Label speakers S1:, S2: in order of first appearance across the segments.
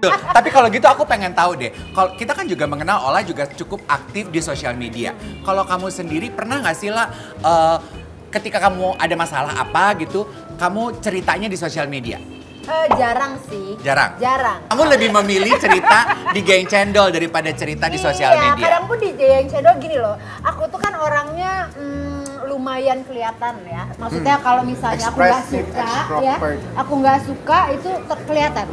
S1: gitu. Tapi kalau gitu aku pengen tahu deh. Kalau kita kan juga mengenal Ola juga cukup aktif di sosial media. Kalau kamu sendiri pernah nggak sih lah ketika kamu ada masalah apa gitu, kamu ceritanya di sosial media?
S2: Jarang sih.
S1: Jarang?
S2: Jarang.
S1: Kamu lebih memilih cerita di Geng Cendol daripada cerita di sosial media?
S2: Iya, kadang pun di Geng Cendol gini loh. Aku tuh kan orangnya lumayan kelihatan ya. Maksudnya kalau misalnya aku nggak suka ya, aku nggak suka itu kelihatan.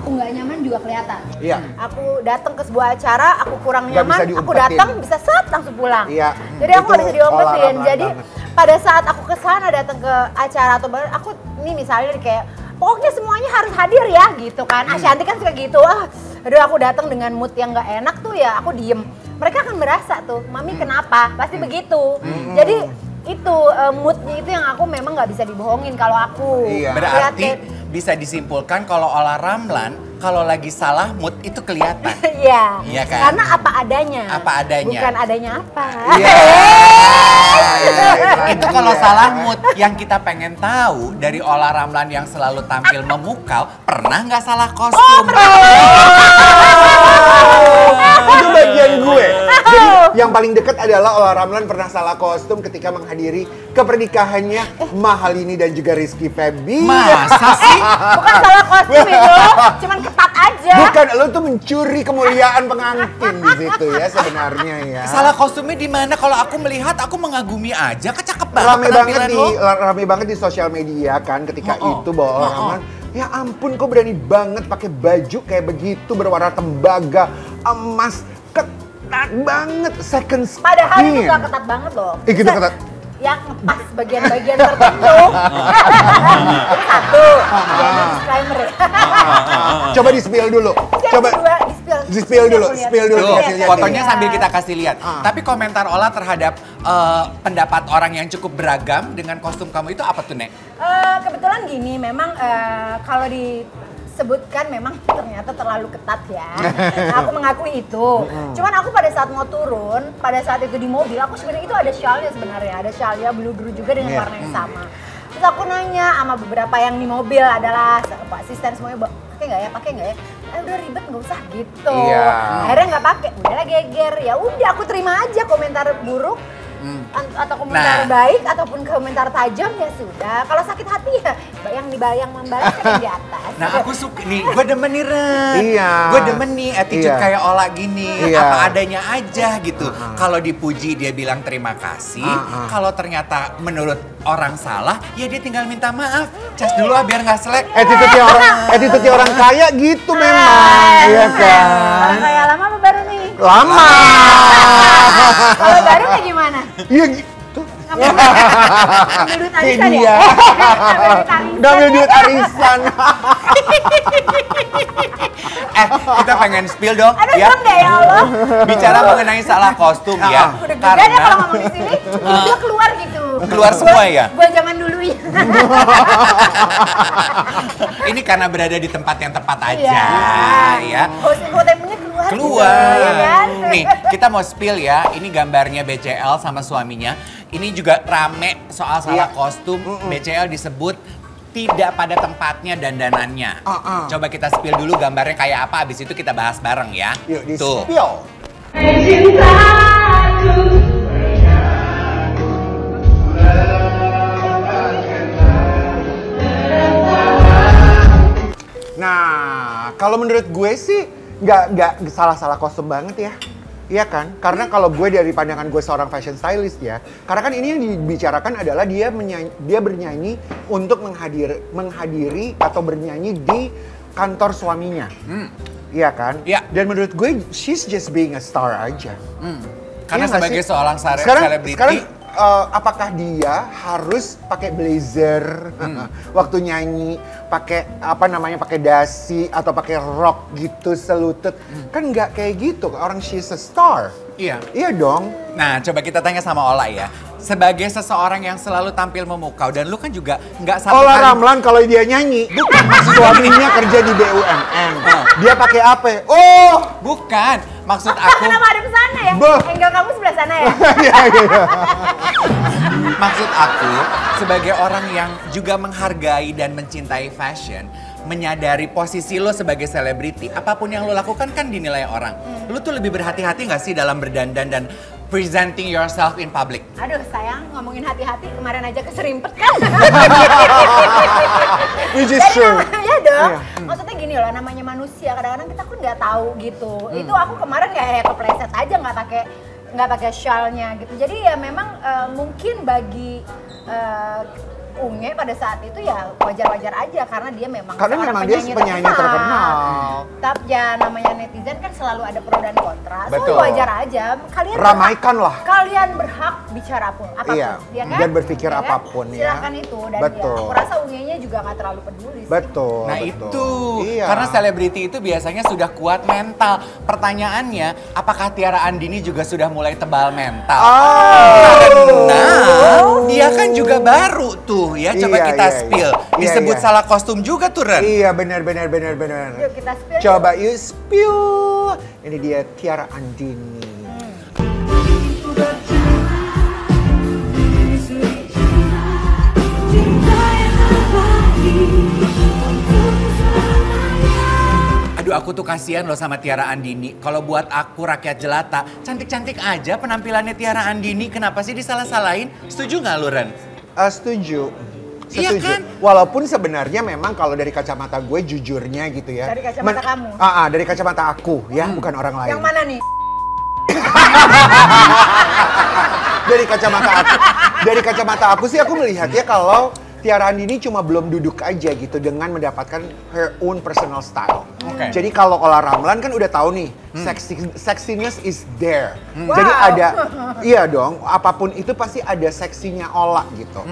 S2: Aku nggak nyaman juga kelihatan.
S3: Iya.
S2: Aku datang ke sebuah acara, aku kurang
S3: Nggak
S2: nyaman,
S3: bisa
S2: aku datang bisa langsung pulang.
S3: Iya.
S2: Jadi aku nggak bisa diompetin. Jadi pada saat aku kesana datang ke acara atau baru, aku ini misalnya kayak pokoknya semuanya harus hadir ya gitu kan. Ashanti kan suka gitu. Aduh aku datang dengan mood yang nggak enak tuh ya aku diem. Mereka akan merasa tuh, Mami kenapa? Pasti begitu. Jadi itu moodnya itu yang aku memang nggak bisa dibohongin kalau aku.
S3: Iya.
S1: Berarti bisa disimpulkan kalau Ola Ramlan kalau lagi salah mood itu kelihatan.
S2: Iya.
S1: Iya kan?
S2: Karena apa adanya.
S1: Apa adanya.
S2: Bukan adanya apa.
S3: Iya.
S1: Itu kalau salah mood. Yang kita pengen tahu dari Ola Ramlan yang selalu tampil memukau, pernah nggak salah kostum?
S3: Itu bagian gue. Jadi yang paling dekat adalah Ola Ramlan pernah salah kostum ketika menghadiri kepernikahannya Mahalini dan juga Rizky Febian.
S1: Masa sih?
S2: Bukan salah kostum itu, cuman ketat aja.
S3: Bukan, lo tuh mencuri kemuliaan pengantin di situ ya sebenarnya ya.
S1: Salah kostumnya di mana? Kalau aku melihat, aku mengagumi aja. Cakep banget
S3: Rame banget di sosial media kan ketika itu bahwa Ola Ramlan, ya ampun kok berani banget pakai baju kayak begitu berwarna tembaga, emas, ketat banget, second skin.
S2: Padahal itu gak ketat banget loh.
S3: Gitu ketat.
S2: Yang ngepas bagian-bagian tertentu. Itu satu. Jadi disclaimer ya.
S3: Coba di-spill dulu. Coba di-spill dulu.
S1: Tuh, fotonya sambil kita kasih lihat. Tapi komentar Ola terhadap pendapat orang yang cukup beragam dengan kostum kamu itu apa tuh, Nek?
S2: Kebetulan gini, memang kalau disebutkan memang ternyata terlalu ketat ya. Aku mengakui itu. Cuman aku pada saat mau turun, pada saat itu di mobil, aku sebenarnya itu ada shawlnya sebenarnya. Ada shawlnya blue juga dengan warna yang sama. Terus aku nanya sama beberapa yang di mobil adalah asisten semuanya, pakai nggak ya? Udah ribet nggak usah gitu.
S3: Iya.
S2: Akhirnya nggak pakai, udahlah geger. Ya udah aku terima aja komentar buruk. Atau komentar baik ataupun komentar tajam ya sudah. Kalau sakit hati ya yang membalas kan di atas.
S1: Nah aku suka nih, gue demen nih Ren.
S3: Iya.
S1: Gue demen nih attitude kayak Ola gini, apa adanya aja gitu. Kalau dipuji dia bilang terima kasih, kalau ternyata menurut orang salah, ya dia tinggal minta maaf. Cas dulu biar nggak selek.
S3: Attitude orang kaya gitu memang, iya kan?
S2: Orang kaya lama apa baru nih?
S3: Lama.
S2: Kalau baru kayak gimana?
S3: Iya gitu.
S2: Ambil duit arisan ya?
S3: Ambil duit arisan.
S1: Kita pengen spill dong.
S2: Aduh, serem deh ya Allah.
S1: Bicara mengenai salah kostum ya.
S2: Udah gede deh kalau ngomong di sini, dia keluar gitu.
S1: Keluar semua ya?
S2: Gua zaman dulu ya.
S1: Ini karena berada di tempat yang tepat aja ya.
S2: Hostnya keluar.
S1: Keluar.
S2: Ya kan?
S1: Nih, kita mau spill ya. Ini gambarnya BCL sama suaminya. Ini juga rame soal salah kostum. BCL disebut tidak pada tempatnya dandanannya. Coba kita spill dulu gambarnya kayak apa, abis itu kita bahas bareng ya.
S3: Yuk, di
S1: Tuh.
S3: spill. Nah, kalau menurut gue sih nggak salah-salah kostum banget ya. Iya kan? Karena kalau gue dari pandangan gue seorang fashion stylist ya, karena kan ini yang dibicarakan adalah dia bernyanyi untuk menghadiri atau bernyanyi di kantor suaminya. Iya kan?
S1: Iya.
S3: Dan menurut gue, she's just being a star aja.
S1: Karena
S3: Iya nggak
S1: sebagai
S3: sih?
S1: seorang selebriti.
S3: Sekarang apakah dia harus pakai blazer waktu nyanyi, pakai pakai dasi atau pakai rok gitu selutut? Kan nggak kayak gitu. Orang she's a star.
S1: Iya.
S3: Iya dong.
S1: Nah, coba kita tanya sama Ola ya. Sebagai seseorang yang selalu tampil memukau dan lu kan juga nggak satu
S3: Ola
S1: kali.
S3: Ramlan kalau dia nyanyi, suaminya kerja di BUMN. Dia pakai apa? Oh,
S1: Bukan, maksud aku.
S2: Kenapa ada kesana ya?
S3: Bah.
S2: Angle kamu sebelah sana ya?
S3: iya.
S1: Maksud aku, sebagai orang yang juga menghargai dan mencintai fashion, menyadari posisi lo sebagai selebriti, apapun yang lo lakukan kan dinilai orang. Lo tuh lebih berhati-hati nggak sih dalam berdandan dan presenting yourself in public?
S2: Aduh sayang, ngomongin hati-hati kemarin aja keserimpet kan.
S3: Which is
S2: Jadi
S3: true.
S2: ya dong.
S3: Iya.
S2: Maksudnya gini loh, namanya manusia kadang-kadang kita pun nggak tahu gitu. Itu aku kemarin kayak kepleset aja nggak pakai shawl-nya gitu. Jadi ya memang mungkin bagi Unge pada saat itu ya wajar-wajar aja karena dia memang
S3: Karena
S2: seorang
S3: memang dia penyanyi terkenal.
S2: Tapi ya namanya netizen kan selalu ada pro dan kontra. So
S1: Betul.
S2: wajar aja. Kalian
S3: Ramaikan lah.
S2: Kalian berhak bicara apapun,
S3: Iya,
S2: ya kan?
S3: dan berpikir
S2: Ya kan?
S3: apapun, ya.
S2: Silakan itu dan
S3: Betul.
S2: ya aku rasa Unge-nya juga nggak terlalu peduli sih.
S3: Betul.
S1: Nah
S3: betul.
S1: itu,
S3: Iya.
S1: karena selebriti itu biasanya sudah kuat mental. Pertanyaannya, apakah Tiara Andini juga sudah mulai tebal mental? Karena dia kan juga baru tuh ya, coba
S3: Iya,
S1: kita
S3: iya,
S1: spill.
S3: iya.
S1: Disebut
S3: Iya, iya.
S1: salah kostum juga tuh Ren.
S3: Iya benar.
S2: Yuk kita spill.
S3: Coba yuk spill. Ini dia Tiara Andini.
S1: Aduh aku tuh kasihan loh sama Tiara Andini. Kalau buat aku rakyat jelata, cantik-cantik aja penampilannya Tiara Andini. Kenapa sih disalah-salahin? Setuju nggak lu Ren?
S3: Setuju.
S1: Iya
S3: Setuju.
S1: kan?
S3: Walaupun sebenarnya memang kalau dari kacamata gue jujurnya gitu ya.
S2: Dari kacamata kamu?
S3: Dari kacamata aku ya, bukan orang lain.
S2: Yang mana nih?
S3: Dari kacamata aku. Dari kacamata aku sih aku melihatnya kalau Tiara Andini cuma belum duduk aja gitu dengan mendapatkan her own personal style.
S1: Oke.
S3: Jadi kalau Ola Ramlan kan udah tahu nih, sexiness is there. Jadi
S2: Wow.
S3: ada, iya dong, apapun itu pasti ada seksinya Ola gitu.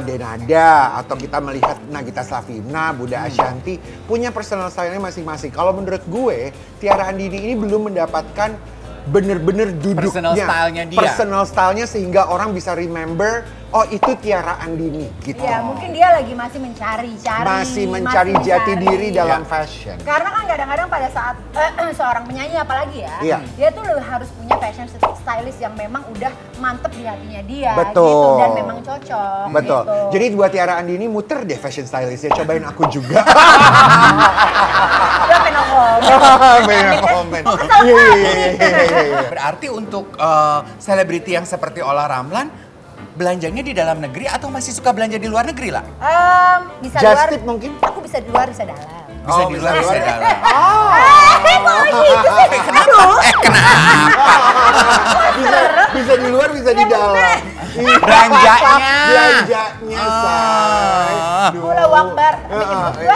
S3: Denada atau kita melihat Nagita Slavina, Bunda Ashanti punya personal style-nya masing-masing. Kalau menurut gue, Tiara Andini ini belum mendapatkan bener-bener duduknya.
S1: Personal style-nya dia.
S3: Personal style-nya sehingga orang bisa remember, oh itu Tiara Andini gitu.
S2: Ya mungkin dia lagi masih mencari
S3: Jati diri dalam fashion.
S2: Karena kan kadang-kadang pada saat seorang penyanyi apalagi ya,
S3: Iya.
S2: dia tuh harus punya fashion stylist yang memang udah mantep di hatinya dia
S3: Betul.
S2: gitu dan memang cocok.
S3: Betul.
S2: Gitu.
S3: Jadi buat Tiara Andini muter deh fashion stylist ya, cobain aku juga.
S2: Udah pengen
S3: Banyak komen. Iya.
S1: Berarti untuk selebriti yang seperti Ola Ramlan, belanjanya di dalam negeri atau masih suka belanja di luar negeri lah?
S2: Bisa
S3: Just
S2: luar.
S3: tip mungkin?
S2: Aku bisa di luar bisa dalam.
S1: Bisa di luar, bisa dalam.
S2: Kok gitu sih? Aduh.
S1: Kenapa?
S3: Bisa di luar, bisa di dalam.
S1: Belanjanya.
S3: Belanjanya, say. Duh.
S2: Allahu Akbar.
S3: Iya.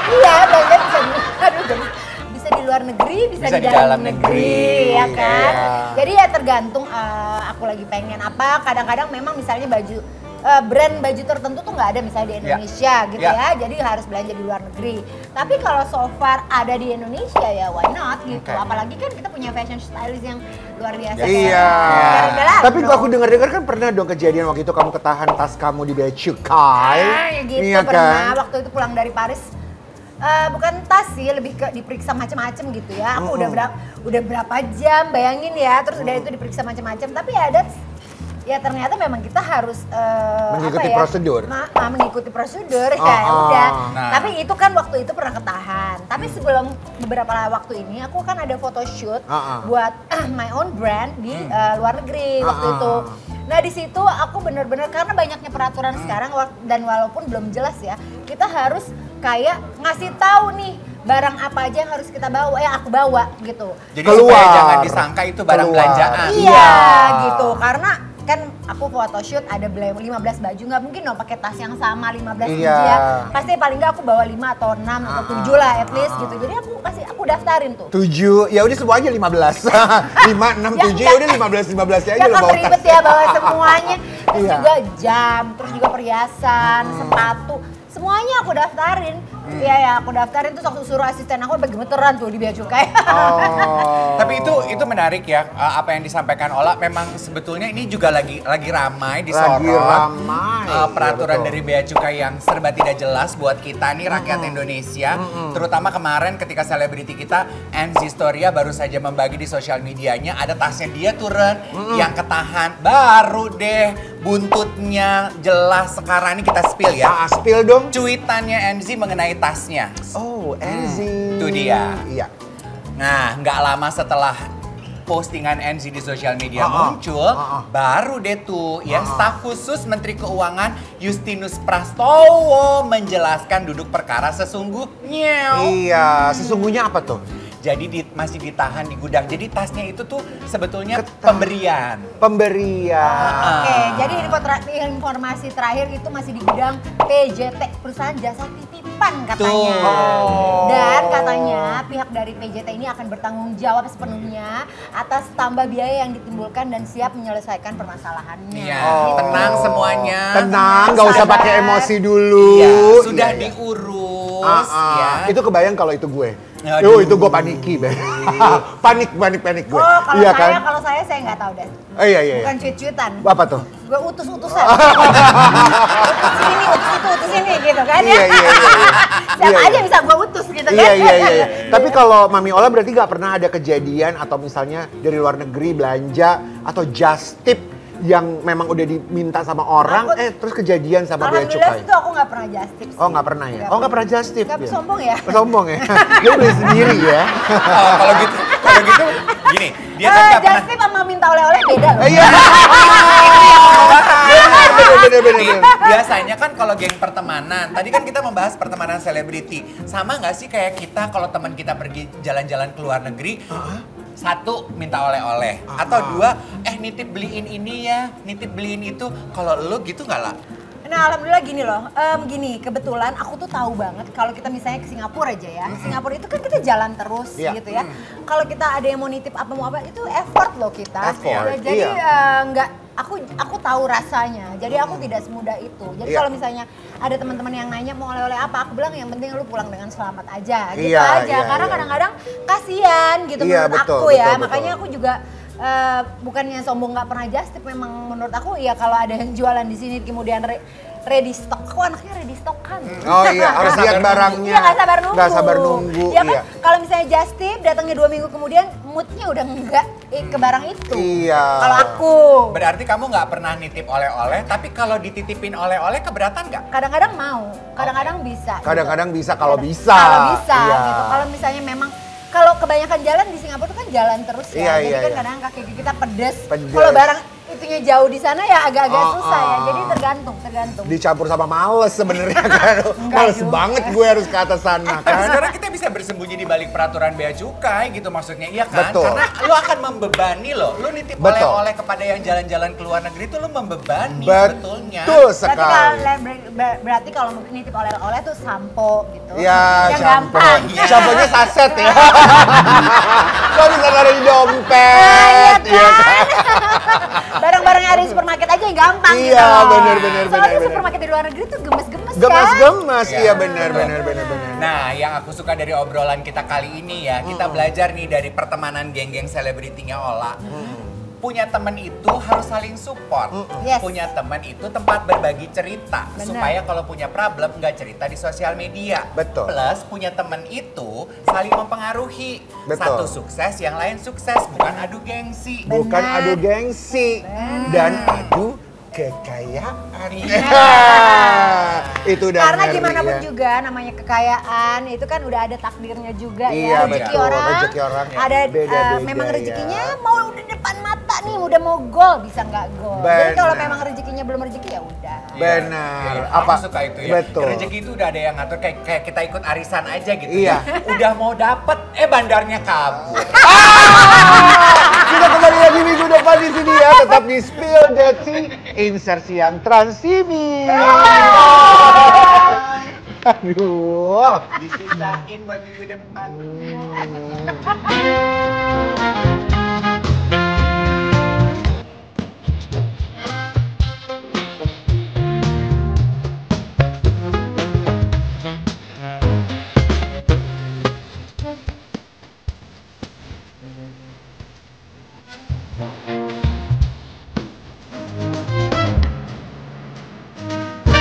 S2: Iya, belanja bisa di luar negeri, bisa di dalam negeri, ya kan?
S3: Iya.
S2: Jadi ya tergantung aku lagi pengen apa. Kadang-kadang memang misalnya baju brand baju tertentu tuh nggak ada misalnya di Indonesia gitu
S1: Ya.
S2: ya. Jadi harus belanja di luar negeri. Tapi kalau so far ada di Indonesia ya why not gitu.
S1: Oke.
S2: Apalagi kan kita punya fashion stylist yang luar biasa.
S3: Iya.
S2: Ya, udahlah,
S3: Tapi
S2: bro.
S3: aku dengar-dengar kan pernah dong kejadian waktu itu kamu ketahan tas kamu di bea cukai.
S2: Ya gitu
S3: Iya
S2: pernah
S3: kan?
S2: waktu itu pulang dari Paris. Bukan tas sih, lebih ke diperiksa macam-macam gitu ya. Aku udah berapa jam, bayangin ya. Terus udah itu diperiksa macam-macam. Tapi ya ternyata memang kita harus
S3: Mengikuti
S2: apa ya,
S3: prosedur.
S2: mengikuti prosedur ya udah.
S1: Nah.
S2: Tapi itu kan waktu itu pernah ketahan. Tapi sebelum beberapa waktu ini aku kan ada photoshoot buat my own brand di luar negeri waktu itu. Nah di situ aku bener-bener karena banyaknya peraturan sekarang dan walaupun belum jelas ya, kita harus kayak ngasih tahu nih barang apa aja yang harus kita bawa, aku bawa gitu.
S1: Jadi
S3: Keluar.
S1: supaya jangan disangka itu barang
S3: Keluar.
S1: belanjaan.
S2: Iya gitu, karena kan aku photoshoot ada 15 baju, nggak mungkin dong pakai tas yang sama 15 baju
S3: Iya.
S2: ya. Pasti paling nggak aku bawa 5 atau 6 atau 7 lah at least gitu. Jadi aku daftarin tuh.
S3: 7, ya udah semua aja 15. 5, 6, 7 ya udah 15 aja
S2: Ya
S3: lo
S2: kan
S3: bawa tas.
S2: ribet ya bawa semuanya. Terus
S3: Iya.
S2: juga jam, terus juga perhiasan, sepatu. Semuanya aku daftarin. Iya aku daftarin terus aku suruh asisten aku sampai gemeteran tuh di bea cukai.
S1: Tapi itu menarik ya, apa yang disampaikan Ola. Memang sebetulnya ini juga lagi ramai disorot.
S3: Lagi ramai.
S1: Peraturan
S3: Iya, betul.
S1: dari bea cukai yang serba tidak jelas buat kita nih rakyat Indonesia. Terutama kemarin ketika selebriti kita Enzi Storia baru saja membagi di sosial medianya ada tasnya dia turun yang ketahan. Baru deh buntutnya jelas sekarang ini kita spill ya.
S3: Spill dong. dong.
S1: Cuitannya Enzi mengenai tasnya.
S3: Oh, Enzi.
S1: Itu dia.
S3: Iya.
S1: Nah, nggak lama setelah postingan Enzi di sosial media muncul, baru deh tuh ya staf khusus Menteri Keuangan Justinus Prastowo menjelaskan duduk perkara sesungguhnya.
S3: Iya, sesungguhnya apa tuh?
S1: Jadi masih ditahan di gudang. Jadi tasnya itu tuh sebetulnya pemberian.
S3: Pemberian.
S2: Oke, jadi informasi terakhir itu masih di gudang PJT, perusahaan jasa titipan katanya. Dan katanya pihak dari PJT ini akan bertanggung jawab sepenuhnya atas tambah biaya yang ditimbulkan dan siap menyelesaikan permasalahannya.
S1: Iya, tenang semuanya.
S3: Tenang, nggak usah pakai emosi dulu.
S1: Iya, sudah
S3: Iya.
S1: diurus. Ya.
S3: Itu kebayang kalau itu gue.
S1: Aduh.
S3: Itu gue paniki, Ben. panik gue.
S2: Oh, kalau
S3: Iya
S2: saya,
S3: kan?
S2: kalau saya nggak tahu deh.
S3: Iya.
S2: Bukan cuit-cuitan.
S3: Apa tuh?
S2: Gue utus-utusan. utus ini gitu kan ya.
S3: Iya.
S2: Siapa
S3: Iya,
S2: aja
S3: iya.
S2: bisa gue utus gitu kan.
S3: Iya. Tapi kalau Mami Ola berarti nggak pernah ada kejadian atau misalnya dari luar negeri belanja atau just tip yang memang udah diminta sama orang, terus kejadian sama bea
S2: Alhamdulillah
S3: cukai.
S2: itu aku nggak pernah just tip.
S3: Oh nggak pernah ya? Oh nggak pernah just tip
S2: Nggak
S3: ya?
S2: sombong ya?
S3: Sombong ya? Dia beli sendiri ya?
S1: Oh, kalau gitu gini, dia kan nggak pernah.
S2: Just tip sama minta oleh-oleh beda loh.
S3: Iya. Bener.
S1: Biasanya kan kalau geng pertemanan, tadi kan kita membahas pertemanan selebriti. Sama nggak sih kayak kita kalau teman kita pergi jalan-jalan ke luar negeri, satu minta oleh-oleh, atau dua nitip beliin ini ya, nitip beliin itu. Kalau lu gitu nggak lah?
S2: Nah alhamdulillah gini loh, gini kebetulan aku tuh tahu banget kalau kita misalnya ke Singapura aja ya, Singapura itu kan kita jalan terus gitu ya. Kalau kita ada yang mau nitip apa mau apa itu effort loh kita.
S3: Effort,
S2: Jadi
S3: iya.
S2: nggak, aku tahu rasanya. Jadi aku tidak semudah itu. Jadi kalau misalnya ada teman-teman yang nanya mau oleh-oleh apa, aku bilang yang penting lu pulang dengan selamat aja, gitu aja.
S3: Iya,
S2: Karena
S3: iya.
S2: kadang-kadang kasihan gitu
S3: Iya,
S2: menurut
S3: betul,
S2: aku ya.
S3: betul.
S2: Makanya aku juga bukannya sombong nggak pernah just tip, memang menurut aku ya kalau ada yang jualan di sini kemudian ready stock, aku anaknya ready stock kan.
S3: Oh iya, harus lihat barangnya.
S2: Iya, nggak sabar nunggu.
S3: Nggak sabar nunggu,
S2: Ya kan,
S3: iya.
S2: kalau misalnya just tip datangnya 2 minggu kemudian moodnya udah enggak ke barang itu.
S3: Iya.
S2: Kalau aku.
S1: Berarti kamu nggak pernah nitip oleh-oleh, tapi kalau dititipin oleh-oleh keberatan nggak?
S2: Kadang-kadang mau, kadang-kadang bisa.
S3: Kadang-kadang bisa kalau bisa.
S2: Kalau bisa
S3: Iya.
S2: gitu. Kalau misalnya memang kalau kebanyakan jalan di Singapura itu kan jalan terus ya.
S3: Iya,
S2: Jadi
S3: iya,
S2: kan
S3: iya.
S2: kadang kaki kita pedes.
S3: Pedes.
S2: Kalau barang itunya jauh di sana ya agak-agak
S3: Oh,
S2: susah ya.
S3: oh.
S2: Jadi tergantung.
S3: Dicampur sama males sebenarnya kan. Males
S2: juga.
S3: banget gue harus ke atas sana
S1: Tapi
S3: kan.
S1: sekarang kita bisa bersembunyi di balik peraturan bea cukai gitu maksudnya, iya kan?
S3: Betul.
S1: Karena lu akan membebani loh. Lu nitip
S3: Betul.
S1: oleh-oleh kepada yang jalan-jalan ke luar negeri itu lu membebani sebetulnya.
S3: Betul
S2: Berarti
S3: sekali.
S2: berarti kalau mungkin nitip oleh-oleh tuh sampo gitu.
S3: Ya,
S2: yang
S3: shampoo.
S2: gampang.
S3: Shampoo-nya saset ya. Kok bisa naruh di dompet?
S2: Iya kan? Barang-barang yang ada di supermarket aja yang gampang
S3: Iya,
S2: gitu.
S3: bener.
S2: Soalnya supermarket di luar negeri tuh gemes-gemes kan.
S3: Gemas-gemas,
S1: Ya.
S3: iya benar.
S1: Nah, yang aku suka dari obrolan kita kali ini ya, kita belajar nih dari pertemanan geng-geng selebritinya Ola. Punya teman itu harus saling support.
S2: Yes.
S1: Punya teman itu tempat berbagi cerita.
S2: Bener.
S1: Supaya kalau punya problem nggak cerita di sosial media.
S3: Betul.
S1: Plus punya teman itu saling mempengaruhi.
S3: Betul.
S1: Satu sukses, yang lain sukses. Bukan adu gengsi.
S3: Bukan
S2: Benar.
S3: adu gengsi dan adu kekayaan. Itu udah
S2: Karena
S3: ngeri
S2: gimana pun
S3: ya.
S2: juga namanya kekayaan itu kan udah ada takdirnya juga
S3: Iya,
S2: ya. Rezeki
S3: betul.
S2: orang.
S3: Rezeki orang ya.
S2: Ada
S3: Beda-beda
S2: memang
S3: ya.
S2: rezekinya mau udah depan mata nih, udah mau gol bisa nggak gol. Jadi kalau
S3: Benar.
S2: memang rezekinya belum rezeki ya udah.
S3: Benar.
S1: Iya,
S3: Apa?
S1: aku suka itu ya.
S3: Betul.
S1: Rezeki itu udah ada yang ngatur kayak kita ikut arisan aja gitu.
S3: Iya.
S1: Ya. Udah mau dapet, bandarnya kabur.
S3: Sudah kembali lagi minggu depan di sini ya, tetap di Spill the Tea, insersi yang transimi. Aduh.
S1: Disisain buat minggu depan.